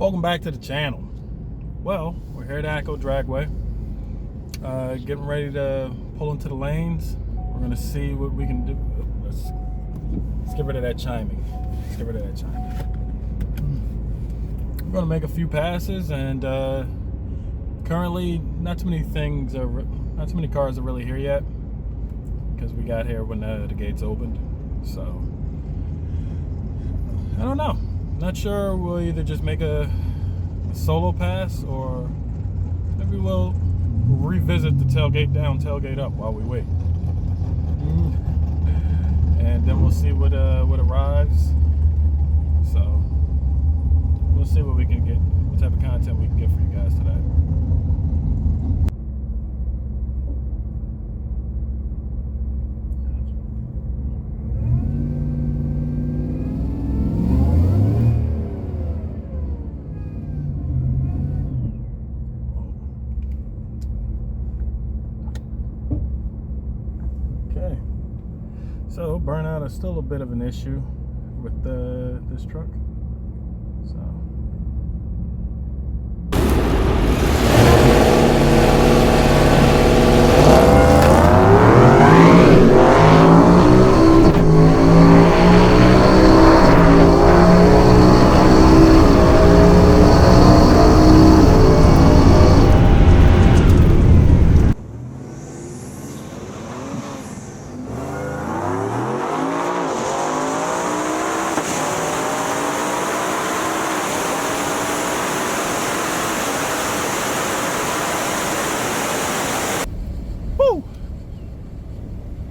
Welcome back to the channel. Well, we're here at Echo Dragway, getting ready to pull into the lanes. We're gonna see what we can do. Let's get rid of that chiming. Let's get rid of that chiming. We're gonna make a few passes, and currently not too many cars are really here yet because we got here when the gates opened. So I don't know. Not sure. We'll either just make a solo pass, or maybe we'll revisit the tailgate down, tailgate up while we wait. And then we'll see what arrives. So we'll see what we can get, what type of content we can get for you guys today. So burnout is still a bit of an issue with this truck. So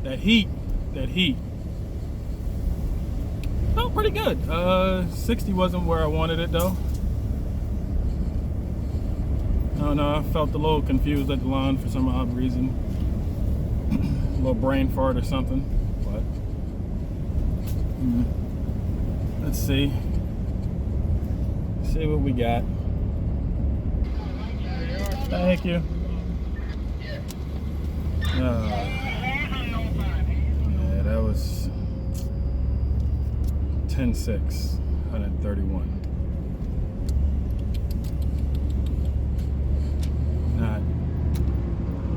that heat. Felt pretty good. 60 wasn't where I wanted it though. I don't know, I felt a little confused at the line for some odd reason. A little brain fart or something, but let's see what we got. Thank you. Yeah, that was 10.6, 131. Not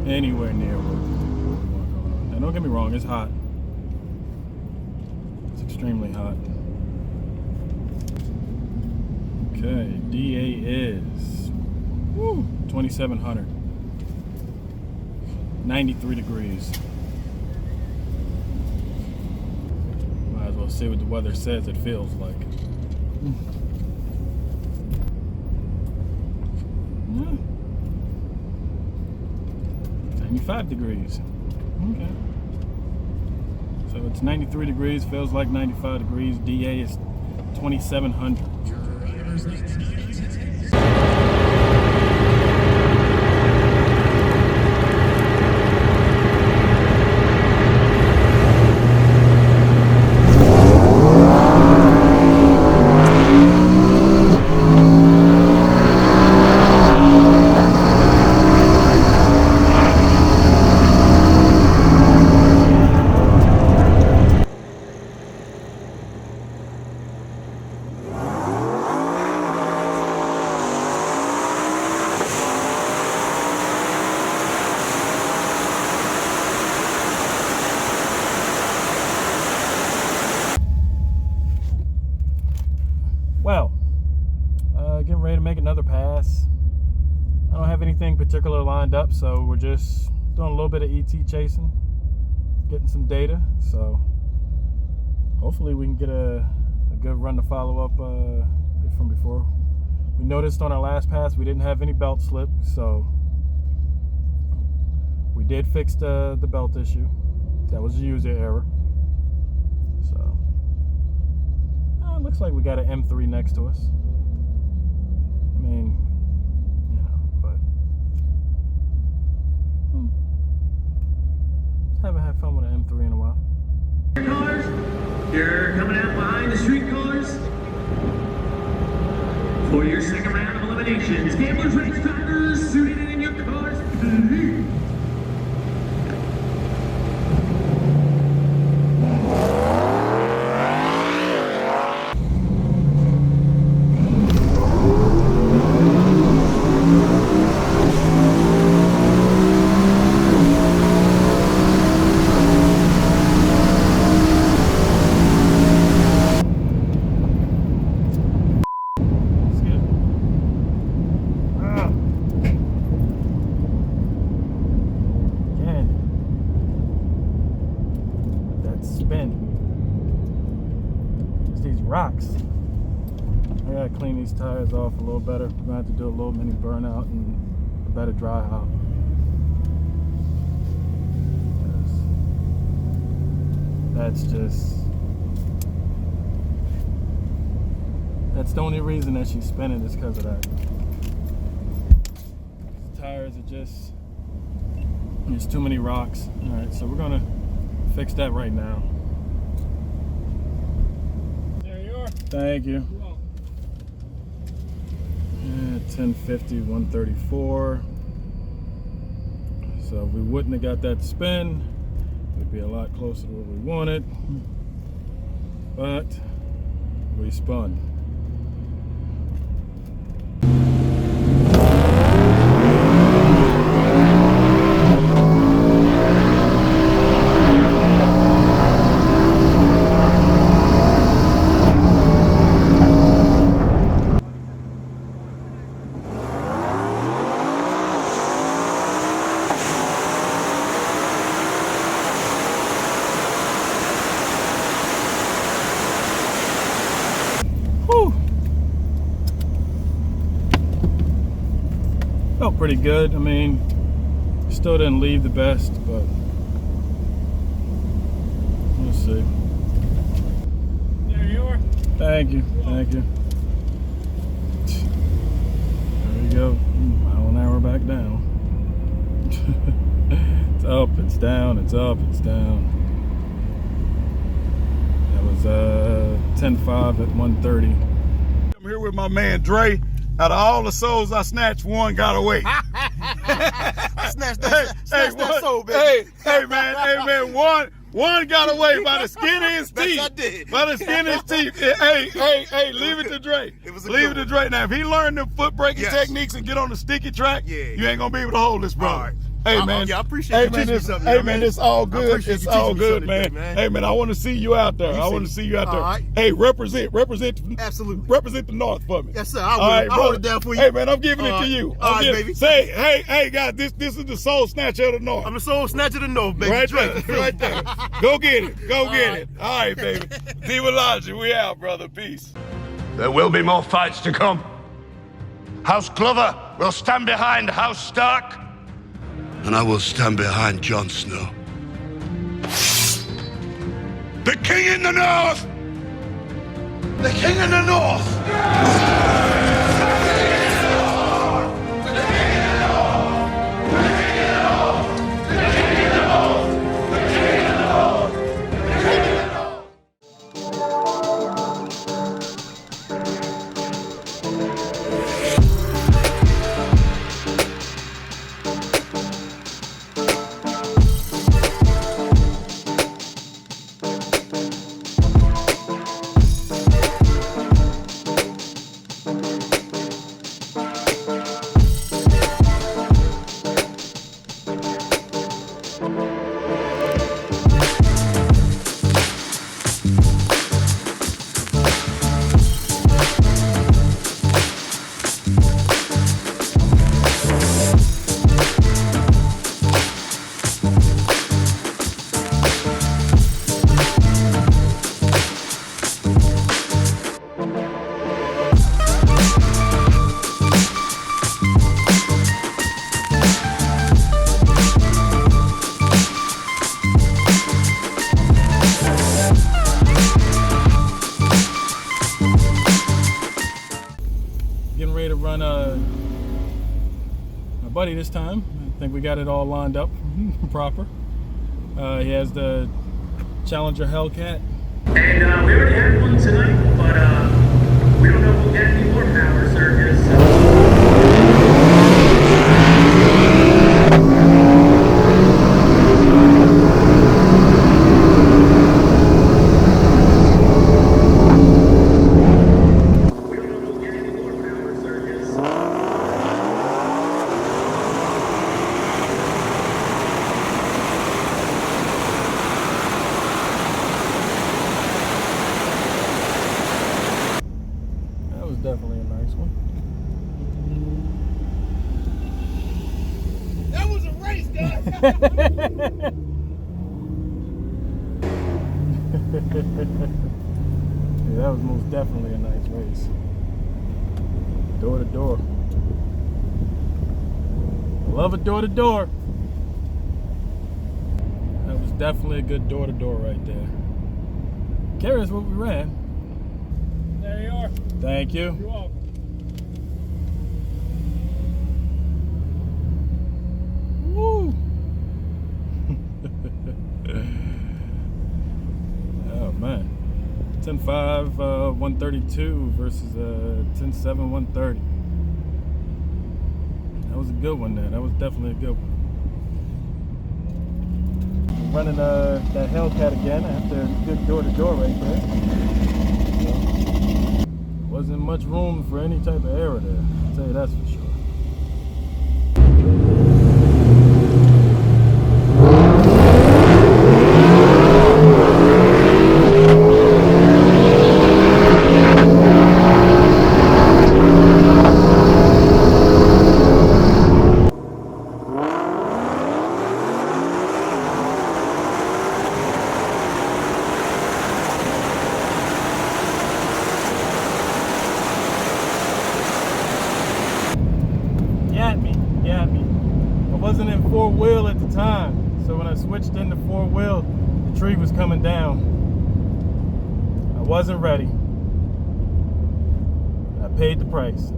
anywhere near what we want going on. Now, don't get me wrong, it's hot. It's extremely hot. Okay, DA is 2,700. 93 degrees. Might as well see what the weather says it feels like. 95 degrees. Okay. So it's 93 degrees, feels like 95 degrees. DA is 2,700. Well, getting ready to make another pass. I don't have anything particular lined up, so we're just doing a little bit of ET chasing, getting some data. So hopefully we can get a good run to follow up from before. We noticed on our last pass we didn't have any belt slip, so we did fix the belt issue. That was a user error. So it looks like we got an M3 next to us. I mean, you know, but haven't had fun with an M3 in a while. Cars, you're coming out behind the street cars for your second round of eliminations. Gamblers, race drivers, suited in your cars, please. that spin. It's these rocks. I gotta clean these tires off a little better. We're gonna have to do a little mini burnout and a better dry out. That's the only reason that she's spinning is because of that. These tires are just, there's too many rocks. All right, so we're gonna fix that right now. There you are. Thank you. Yeah, 1050, 134. So if we wouldn't have got that spin, we'd be a lot closer to where we wanted. But we spun. Felt pretty good. I mean, still didn't leave the best, but we'll see. There you are. Thank you. Thank you. There we go. Mile an hour back down. It's up, it's down, it's up, it's down. That was 10.5 at 130. I'm here with my man Dre. Out of all the souls I snatched, one got away. I snatched that soul, baby. Hey man, one got away by the skin of his teeth. I did. By the skin of his teeth. Hey, leave it to Dre. Leave it to Dre. Now, if he learned them foot braking techniques and get on the sticky track, you ain't gonna be able to hold this, brother. Right. Hey man, I appreciate you teaching me something. Hey man, it's all good. It's all good, man. Hey man, I want to see you out there. I want to see you out there. Right. Hey, represent. Absolutely. Represent the North for me. Yes, sir. I'll hold it down for you. Hey man, I'm giving it to you. All right, baby. Say, hey guys, this is the Soul Snatcher of the North. I'm the Soul Snatcher of the North, baby. Right there, right there. Go get it. Go get it. All right, baby. DiAngelo, we out, brother. Peace. There will be more fights to come. House Glover will stand behind House Stark. And I will stand behind Jon Snow. The King in the North! The King in the North! Buddy this time. I think we got it all lined up proper. He has the Challenger Hellcat. And we already had one tonight, but we don't know if we'll get any more power surges. Definitely a nice one. That was a race, guys. that was most definitely a nice race. Door to door. I love a door to door. That was definitely a good door to door right there. Curious what we ran. There you are. Thank you. You're welcome. Woo! Oh man. 10.5 132 versus 10.7 130. That was a good one there. That was definitely a good one. Running that Hellcat again after a good door to door right there. So, wasn't much room for any type of error there. I'll tell you that's for sure. Four-wheel at the time, so when I switched into four-wheel, the tree was coming down. I wasn't ready. I paid the price.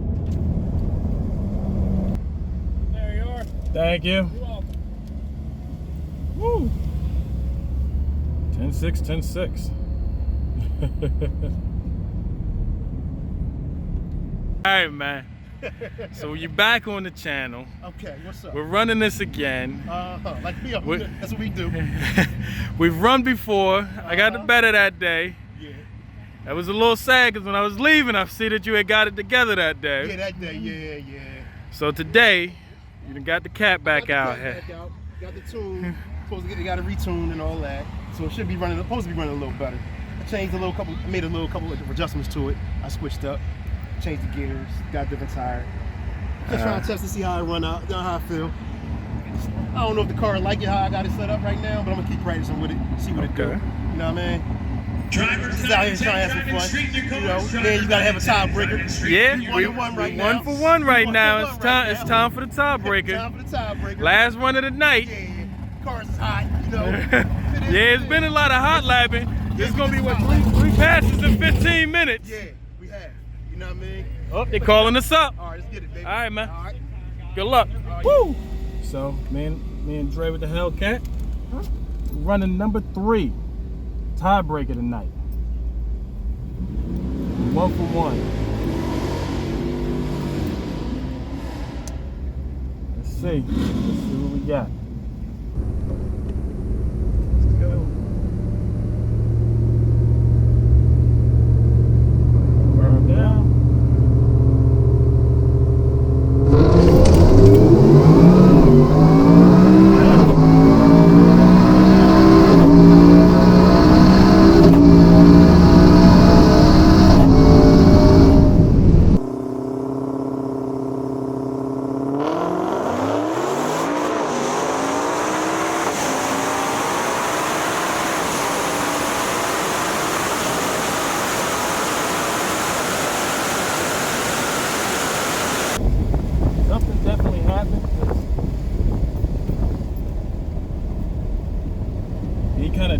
There you are. Thank you. You're welcome. Woo! 10.6, 10.6. All right, man. So you're back on the channel. Okay, what's up? We're running this again. Like me, that's what we do. We've run before. I got the better that day. Yeah. That was a little sad because when I was leaving, I see that you had got it together that day. Yeah, that day, yeah. So today, you done got the cat back out here. Got the tune. Supposed to got it retuned and all that. So it should be running. Supposed to be running a little better. I changed a little couple. I made a little couple of adjustments to it. I switched up. Changed the gears, got a different tire. Just trying to test to see how I run out, how I feel. I don't know if the car like it how I got it set up right now, but I'm gonna keep practicing with it, see what it do. You know what I mean? Just out here trying to have some fun. You know, then you gotta have a tiebreaker. Yeah, we one for one right now. It's time for the tiebreaker. Time for the tiebreaker. Last one of the night. Yeah, car's hot, you know. Yeah, it's been a lot of hot lapping. It's gonna be what, three passes in 15 minutes. Yeah, we have. You know what I mean? Oh, they're calling us up. All right, let's get it, baby. All right, man. All right. Good luck. Woo! So, me and Dre with the Hellcat, running number 3, tiebreaker tonight. 1 for 1. Let's see what we got. Let's go. Burn down.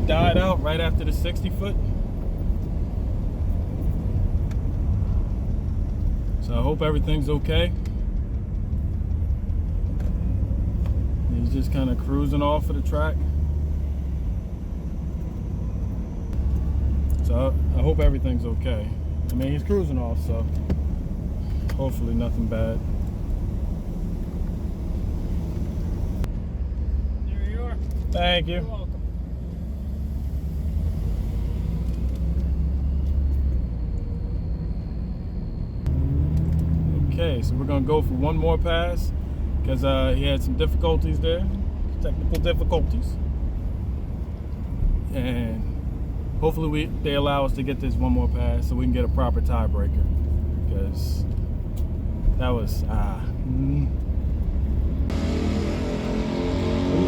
Died out right after the 60 foot. So I hope everything's okay. He's just kind of cruising off of the track. So I hope everything's okay. I mean, he's cruising off, so hopefully nothing bad. There you are. Thank you. You're welcome. Okay, so we're gonna go for one more pass because he had some difficulties there, technical difficulties, and hopefully they allow us to get this one more pass so we can get a proper tiebreaker, because that was we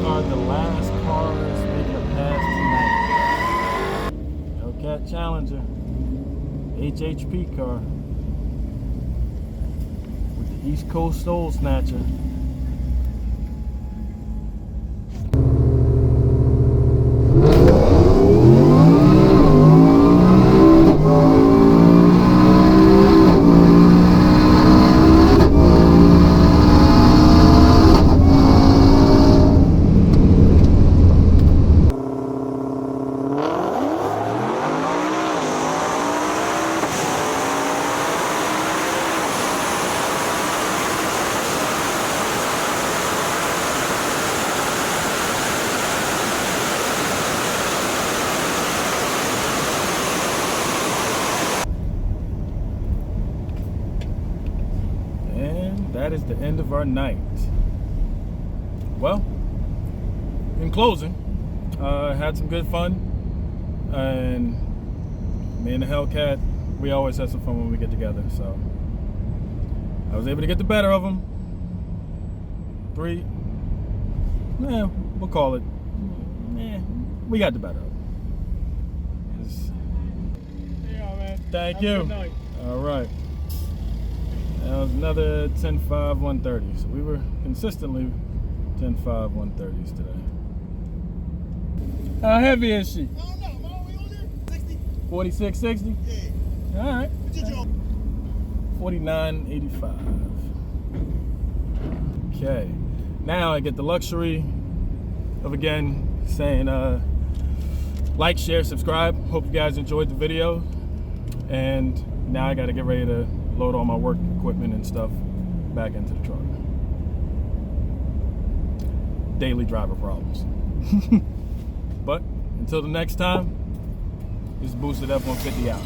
are the last cars making a pass tonight. Hellcat Challenger HHP car with the East Coast Soul Snatcher. That is the end of our night. Well, in closing, had some good fun, and me and the Hellcat, we always have some fun when we get together, so I was able to get the better of them. We'll call it, we got the better of them. There you are, man. Thank Have a you. good night. All right. That was another 10.5 130. So we were consistently 10.5 130s today. How heavy is she? I don't know, Mo. We on there? 60? 4660? Yeah. All right. What you doing? 49.85. Okay. Now I get the luxury of again saying like, share, subscribe. Hope you guys enjoyed the video. And now I got to get ready to load all my work equipment and stuff back into the truck. Daily driver problems. But until the next time, this is Boosted F-150 out.